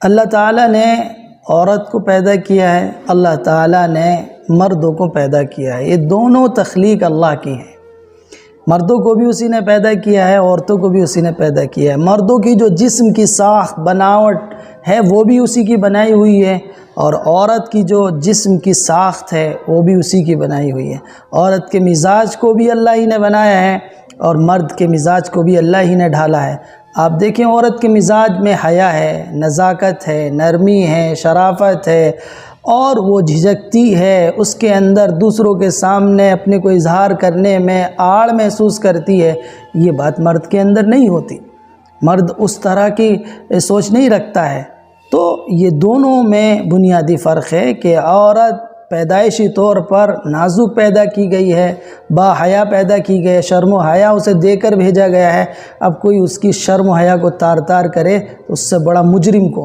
اللہ تعالیٰ نے عورت کو پیدا کیا ہے، اللہ تعالیٰ نے مردوں کو پیدا کیا ہے، یہ دونوں تخلیق اللہ کی ہیں۔ مردوں کو بھی اسی نے پیدا کیا ہے، عورتوں کو بھی اسی نے پیدا کیا ہے۔ مردوں کی جو جسم کی ساخت بناوٹ ہے وہ بھی اسی کی بنائی ہوئی ہے، اور عورت کی جو جسم کی ساخت ہے وہ بھی اسی کی بنائی ہوئی ہے۔ عورت کے مزاج کو بھی اللہ ہی نے بنایا ہے، اور مرد کے مزاج کو بھی اللہ ہی نے ڈھالا ہے۔ آپ دیکھیں عورت کے مزاج میں حیا ہے، نزاکت ہے، نرمی ہے، شرافت ہے، اور وہ جھجکتی ہے، اس کے اندر دوسروں کے سامنے اپنے کو اظہار کرنے میں آڑ محسوس کرتی ہے۔ یہ بات مرد کے اندر نہیں ہوتی، مرد اس طرح کی سوچ نہیں رکھتا ہے۔ تو یہ دونوں میں بنیادی فرق ہے کہ عورت پیدائشی طور پر نازک پیدا کی گئی ہے، با حیا پیدا کی گئی ہے، شرم و حیا اسے دے کر بھیجا گیا ہے۔ اب کوئی اس کی شرم و حیا کو تار تار کرے تو اس سے بڑا مجرم کو